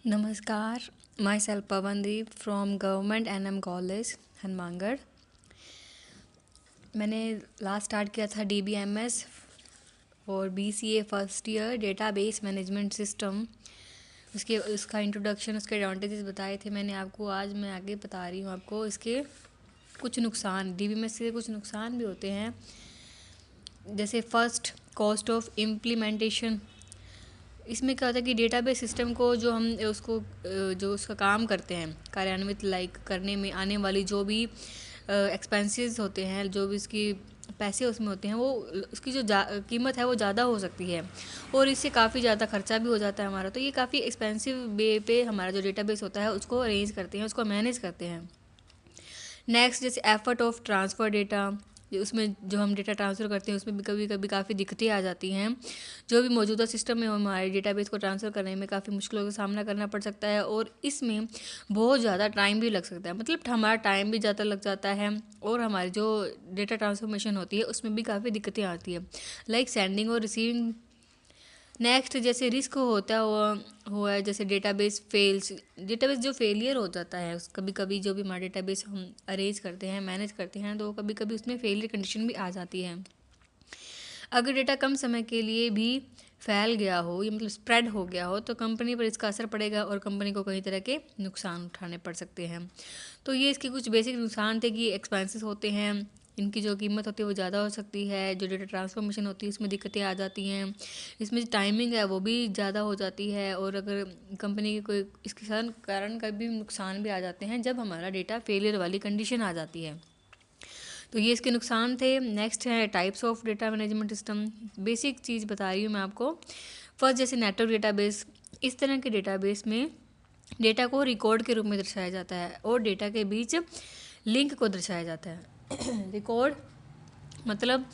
नमस्कार, myself Pavandeep from government NM college Hanumangarh. मैंने last start किया था डीबीएमएस और BCA first year database management system. उसका इंट्रोडक्शन, उसके एडवांटेजेस बताए थे मैंने आपको। आज मैं आगे बता रही हूँ आपको इसके कुछ नुकसान। डीबीएमएस के कुछ नुकसान भी होते हैं, जैसे फर्स्ट, कॉस्ट ऑफ इम्प्लीमेंटेशन। इसमें क्या होता है कि डेटाबेस सिस्टम को जो हम उसको जो उसका काम करते हैं कार्यान्वित करने में आने वाली जो भी एक्सपेंसेस होते हैं, जो भी इसकी पैसे उसमें होते हैं, वो उसकी जो कीमत है वो ज़्यादा हो सकती है और इससे काफ़ी ज़्यादा खर्चा भी हो जाता है हमारा। तो ये काफ़ी एक्सपेंसिव वे पे हमारा जो डेटाबेस होता है उसको अरेंज करते हैं, उसको मैनेज करते हैं। नेक्स्ट, जैसे एफर्ट ऑफ ट्रांसफ़र डेटा, उसमें जो हम डेटा ट्रांसफ़र करते हैं उसमें भी कभी कभी काफ़ी दिक्कतें आ जाती हैं। जो भी मौजूदा सिस्टम में हमारे डेटाबेस को ट्रांसफ़र करने में काफ़ी मुश्किलों का सामना करना पड़ सकता है और इसमें बहुत ज़्यादा टाइम भी लग सकता है। मतलब हमारा टाइम भी ज़्यादा लग जाता है और हमारी जो डेटा ट्रांसफॉर्मेशन होती है उसमें भी काफ़ी दिक्कतें आती है, लाइक सेंडिंग और रिसीविंग। नेक्स्ट, जैसे रिस्क होता हुआ है, जैसे डेटाबेस जो फेलियर हो जाता है कभी कभी, जो भी हमारा डेटाबेस हम अरेंज करते हैं, मैनेज करते हैं, तो कभी कभी उसमें फेलियर कंडीशन भी आ जाती है। अगर डेटा कम समय के लिए भी फैल गया हो, या मतलब स्प्रेड हो गया हो, तो कंपनी पर इसका असर पड़ेगा और कंपनी को कई तरह के नुकसान उठाने पड़ सकते हैं। तो ये इसके कुछ बेसिक नुकसान थे कि एक्सपेंसेस होते हैं, इनकी जो कीमत होती है वो ज़्यादा हो सकती है, जो डेटा ट्रांसफॉर्मेशन होती है उसमें दिक्कतें आ जाती हैं, इसमें टाइमिंग है वो भी ज़्यादा हो जाती है, और अगर कंपनी के कोई इसके कारण कभी नुकसान भी आ जाते हैं जब हमारा डेटा फेलियर वाली कंडीशन आ जाती है। तो ये इसके नुकसान थे। नेक्स्ट है types of data management system. Basic चीज़ बता रही हूँ मैं आपको। फर्स्ट, जैसे नेटवर्क डेटाबेस। इस तरह के डेटाबेस में डेटा को रिकॉर्ड के रूप में दर्शाया जाता है और डेटा के बीच लिंक को दर्शाया जाता है। रिकॉर्ड मतलब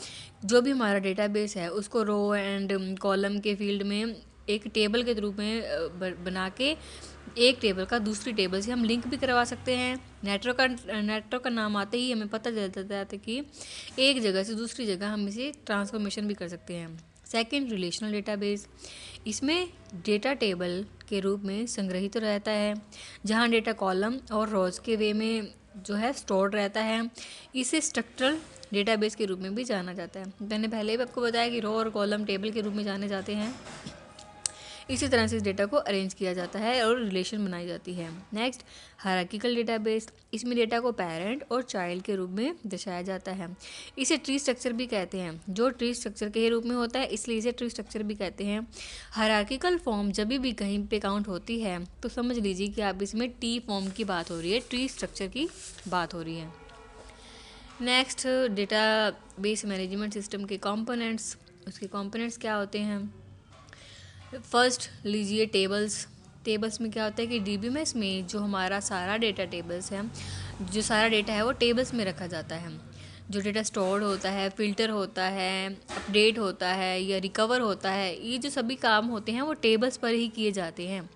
जो भी हमारा डेटाबेस है उसको रो एंड कॉलम के फील्ड में एक टेबल के रूप में बना के एक टेबल का दूसरी टेबल से हम लिंक भी करवा सकते हैं। नेटवर्क का नाम आते ही हमें पता चल जाता है कि एक जगह से दूसरी जगह हम इसे ट्रांसफॉर्मेशन भी कर सकते हैं। Second, relational database. इसमें डेटा टेबल के रूप में संग्रहित रहता है, जहां डेटा कॉलम और रोज के वे में जो है स्टोर्ड रहता है। इसे स्ट्रक्चरल डेटाबेस के रूप में भी जाना जाता है। मैंने पहले भी आपको बताया कि रो और कॉलम टेबल के रूप में जाने जाते हैं। इसी तरह से इस डेटा को अरेंज किया जाता है और रिलेशन बनाई जाती है। Next, hierarchical database. इसमें डेटा को पेरेंट और चाइल्ड के रूप में दर्शाया जाता है। इसे ट्री स्ट्रक्चर भी कहते हैं, जो ट्री स्ट्रक्चर के रूप में होता है, इसलिए इसे ट्री स्ट्रक्चर भी कहते हैं। हायरार्किकल फॉर्म जब भी कहीं पे काउंट होती है तो समझ लीजिए कि आप इसमें टी फॉर्म की बात हो रही है, ट्री स्ट्रक्चर की बात हो रही है। Next, data base management system के कंपोनेंट्स। उसके कंपोनेंट्स क्या होते हैं? फर्स्ट लीजिए टेबल्स में क्या होता है कि डीबीएमएस में जो हमारा सारा डेटा टेबल्स है, जो सारा डेटा है वो टेबल्स में रखा जाता है। जो डेटा स्टोर होता है, फिल्टर होता है, अपडेट होता है या रिकवर होता है, ये जो सभी काम होते हैं वो टेबल्स पर ही किए जाते हैं।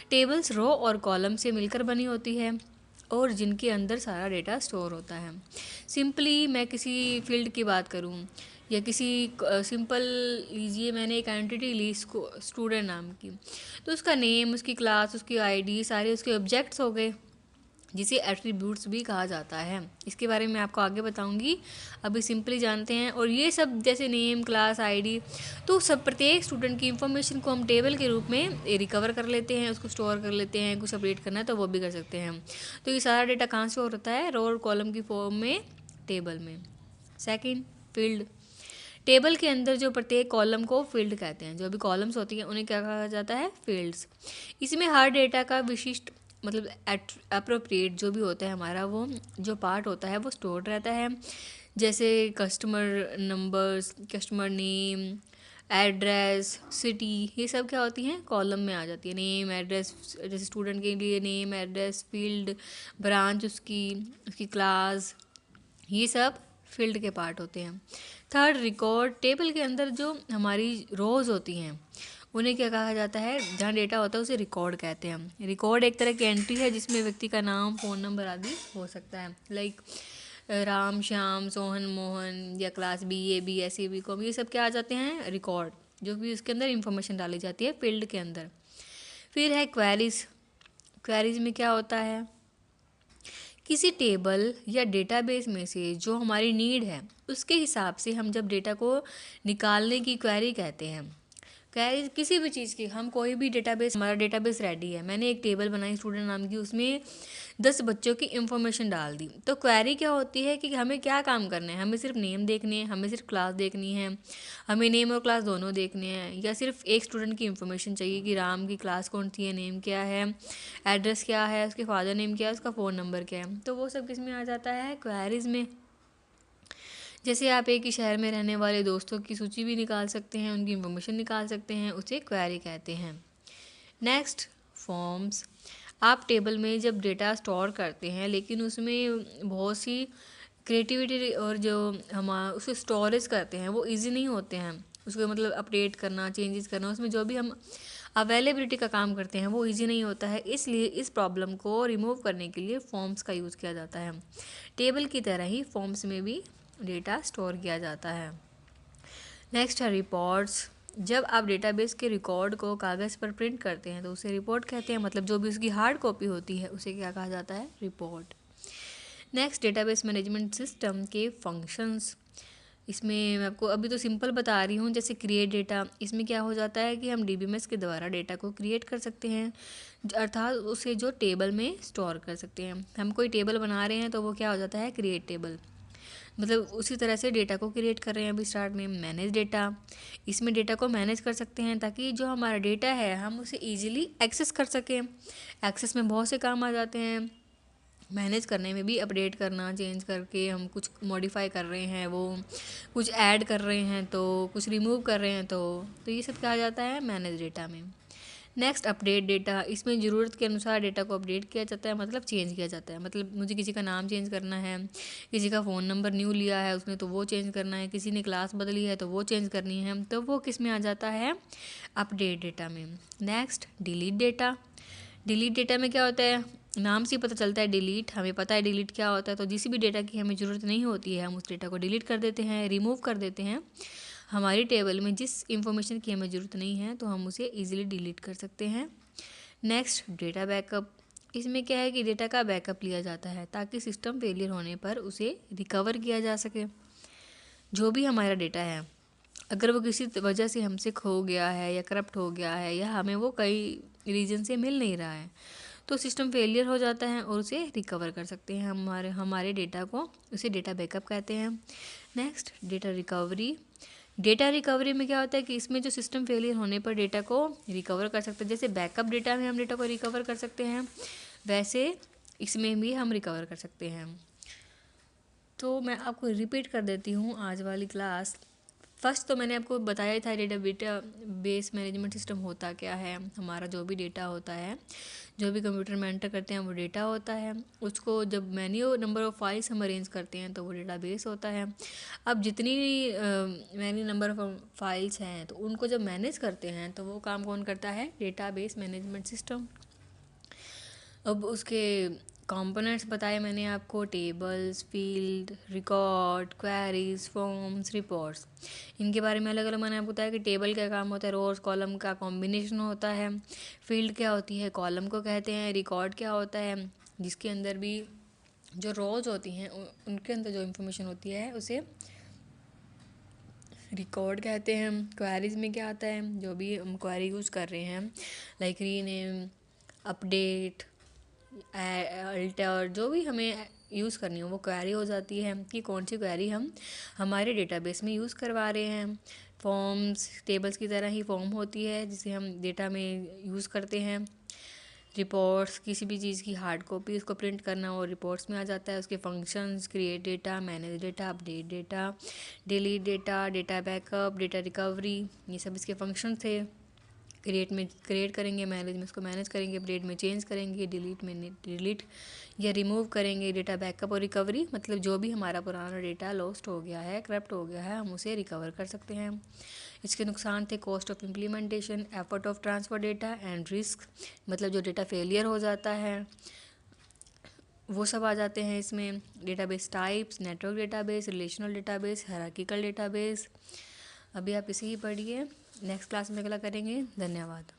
टेबल्स रो और कॉलम से मिलकर बनी होती है और जिनके अंदर सारा डेटा स्टोर होता है। सिंपली मैं किसी फील्ड की बात करूं या किसी सिंपल लीजिए, मैंने एक एंटिटी ली स्टूडेंट नाम की, तो उसका नेम, उसकी क्लास, उसकी आईडी, सारे उसके ऑब्जेक्ट्स हो गए, जिसे एट्रीब्यूट्स भी कहा जाता है। इसके बारे में आपको आगे बताऊंगी, अभी सिंपली जानते हैं। और ये सब जैसे नेम, क्लास, आईडी, तो सब प्रत्येक स्टूडेंट की इंफॉर्मेशन को हम टेबल के रूप में रिकवर कर लेते हैं, उसको स्टोर कर लेते हैं। कुछ अपडेट करना है तो वो भी कर सकते हैं। तो ये सारा डेटा कहाँ से होता है? रो और कॉलम की फॉर्म में, टेबल में। Second, field. टेबल के अंदर जो प्रत्येक कॉलम को फील्ड कहते हैं। जो भी कॉलम्स होती हैं उन्हें क्या कहा जाता है? फील्ड्स। इसमें हर डेटा का विशिष्ट मतलब अप्रोप्रिएट जो भी होता है हमारा, वो जो पार्ट होता है वो स्टोर्ड रहता है। जैसे customer numbers, customer name, address, city, ये सब क्या होती हैं? कॉलम में आ जाती है। नेम, एड्रेस, जैसे स्टूडेंट के लिए नेम, एड्रेस, फील्ड, ब्रांच उसकी, उसकी क्लास, ये सब फील्ड के पार्ट होते हैं। Third, record. टेबल के अंदर जो हमारी रोज़ होती हैं उन्हें क्या कहा जाता है? जहाँ डेटा होता है उसे रिकॉर्ड कहते हैं। रिकॉर्ड एक तरह की एंट्री है जिसमें व्यक्ति का नाम, फ़ोन नंबर आदि हो सकता है, लाइक राम, श्याम, सोहन, मोहन, या क्लास BA, BSc, B.Com, ये सब क्या आ जाते हैं? रिकॉर्ड, जो भी उसके अंदर इंफॉर्मेशन डाली जाती है फील्ड के अंदर। फिर है क्वेरीज। क्वेरीज में क्या होता है, किसी टेबल या डेटाबेस में से जो हमारी नीड है उसके हिसाब से हम जब डेटा को निकालने की क्वेरी कहते हैं। क्वेरी किसी भी चीज़ की, हम कोई भी डेटाबेस, हमारा डेटाबेस रेडी है, मैंने एक टेबल बनाई स्टूडेंट नाम की, उसमें 10 बच्चों की इन्फॉर्मेशन डाल दी। तो क्वेरी क्या होती है कि हमें क्या काम करना है, हमें सिर्फ नेम देखने हैं, हमें सिर्फ क्लास देखनी है, हमें नेम और क्लास दोनों देखने हैं, या सिर्फ एक स्टूडेंट की इन्फॉर्मेशन चाहिए कि राम की क्लास कौन सी है, नेम क्या है, एड्रेस क्या है, उसके फादर नेम क्या है, उसका फ़ोन नंबर क्या है। तो वो सब किस में आ जाता है, क्वेरीज में। जैसे आप एक ही शहर में रहने वाले दोस्तों की सूची भी निकाल सकते हैं, उनकी इन्फॉर्मेशन निकाल सकते हैं, उसे क्वेरी कहते हैं। Next, forms. आप टेबल में जब डेटा स्टोर करते हैं लेकिन उसमें बहुत सी क्रिएटिविटी और जो हम उसे स्टोरेज करते हैं वो इजी नहीं होते हैं, उसको मतलब अपडेट करना, चेंजेस करना, उसमें जो भी हम अवेलेबिलिटी का काम करते हैं वो इजी नहीं होता है। इसलिए इस प्रॉब्लम को रिमूव करने के लिए फॉर्म्स का यूज़ किया जाता है। टेबल की तरह ही फॉर्म्स में भी डेटा स्टोर किया जाता है। नेक्स्ट है रिपोर्ट्स। जब आप डेटाबेस के रिकॉर्ड को कागज़ पर प्रिंट करते हैं तो उसे रिपोर्ट कहते हैं, मतलब जो भी उसकी हार्ड कॉपी होती है उसे क्या कहा जाता है, report. Next, database management system के फंक्शंस। इसमें मैं आपको अभी तो सिंपल बता रही हूँ, जैसे क्रिएट डेटा। इसमें क्या हो जाता है कि हम DBMS के द्वारा डेटा को क्रिएट कर सकते हैं, अर्थात उसे जो टेबल में स्टोर कर सकते हैं। हम कोई टेबल बना रहे हैं तो वो क्या हो जाता है, क्रिएट टेबल, मतलब उसी तरह से डेटा को क्रिएट कर रहे हैं। अभी स्टार्ट में मैनेज डेटा, इसमें डेटा को मैनेज कर सकते हैं ताकि जो हमारा डेटा है हम उसे ईजिली एक्सेस कर सकें। एक्सेस में बहुत से काम आ जाते हैं, मैनेज करने में भी, अपडेट करना, चेंज करके हम कुछ मॉडिफाई कर रहे हैं, वो कुछ ऐड कर रहे हैं तो कुछ रिमूव कर रहे हैं, तो ये सब कहा जाता है मैनेज डेटा में। Next, update data. इसमें ज़रूरत के अनुसार डेटा को अपडेट किया जाता है, मतलब चेंज किया जाता है। मतलब मुझे किसी का नाम चेंज करना है, किसी का फ़ोन नंबर न्यू लिया है उसने तो वो चेंज करना है, किसी ने क्लास बदली है तो वो चेंज करनी है, तो वो किस में आ जाता है, अपडेट डेटा में। Next, delete data. Delete data में क्या होता है, नाम से ही पता चलता है डिलीट, हमें पता है डिलीट क्या होता है। तो जिस भी डेटा की हमें ज़रूरत नहीं होती है हम उस डेटा को डिलीट कर देते हैं, रिमूव कर देते हैं। हमारी टेबल में जिस इंफॉर्मेशन की हमें ज़रूरत नहीं है तो हम उसे ईजिली डिलीट कर सकते हैं। Next, data backup. इसमें क्या है कि डेटा का बैकअप लिया जाता है ताकि सिस्टम फेलियर होने पर उसे रिकवर किया जा सके। जो भी हमारा डेटा है अगर वो किसी वजह से हमसे खो गया है या करप्ट हो गया है या हमें वो कई रीजन से मिल नहीं रहा है तो सिस्टम फेलियर हो जाता है और उसे रिकवर कर सकते हैं हमारे डेटा को, उसे डेटा बैकअप कहते हैं। Next, data recovery. Data recovery में क्या होता है कि इसमें जो सिस्टम फेलियर होने पर डेटा को रिकवर कर सकते हैं, जैसे बैकअप डेटा में हम डेटा को रिकवर कर सकते हैं वैसे इसमें भी हम रिकवर कर सकते हैं। तो मैं आपको रिपीट कर देती हूँ आज वाली क्लास। फर्स्ट तो मैंने आपको बताया था डेटा बेस मैनेजमेंट सिस्टम होता क्या है। हमारा जो भी डेटा होता है, जो भी कंप्यूटर में एंटर करते हैं वो डेटा होता है, उसको जब मैन्यू नंबर ऑफ़ फाइल्स हम अरेंज करते हैं तो वो डेटा बेस होता है। अब जितनी मैन्यू नंबर ऑफ फाइल्स हैं तो उनको जब मैनेज करते हैं तो वो काम कौन करता है, डेटा बेस मैनेजमेंट सिस्टम। अब उसके कंपोनेंट्स बताए मैंने आपको, tables, field, record, queries, forms, reports. इनके बारे में अलग अलग मैंने आपको बताया कि टेबल क्या काम होता है, रोज कॉलम का कॉम्बिनेशन होता है। फील्ड क्या होती है, कॉलम को कहते हैं। रिकॉर्ड क्या होता है, जिसके अंदर भी जो रोज होती हैं उनके अंदर जो इन्फॉर्मेशन होती है उसे रिकॉर्ड कहते हैं। क्वेरीज में क्या आता है, जो भी हम क्वेरी यूज़ कर रहे हैं लाइक रीनेम, अपडेट, अल्टर, जो भी हमें यूज़ करनी हो वो क्वेरी हो जाती है कि कौन सी क्वेरी हम हमारे डेटाबेस में यूज़ करवा रहे हैं। फॉर्म्स टेबल्स की तरह ही फॉर्म होती है जिसे हम डेटा में यूज़ करते हैं। रिपोर्ट्स, किसी भी चीज़ की हार्ड कॉपी उसको प्रिंट करना और रिपोर्ट्स में आ जाता है। उसके functions, create data, manage data, update data, delete data, data backup, data recovery, ये सब इसके फंक्शन थे। क्रिएट करेंगे, मैनेज में उसको मैनेज करेंगे, अपडेट में चेंज करेंगे, डिलीट में डिलीट या रिमूव करेंगे। डेटा बैकअप और रिकवरी मतलब जो भी हमारा पुराना डेटा लॉस्ट हो गया है, करप्ट हो गया है, हम उसे रिकवर कर सकते हैं। इसके नुकसान थे cost of implementation, effort of transfer data and risk, मतलब जो डेटा फेलियर हो जाता है वो सब आ जाते हैं इसमें। Database types, network database, relational database, hierarchical database. अभी आप इसे ही पढ़िए, नेक्स्ट क्लास में अगला करेंगे। धन्यवाद।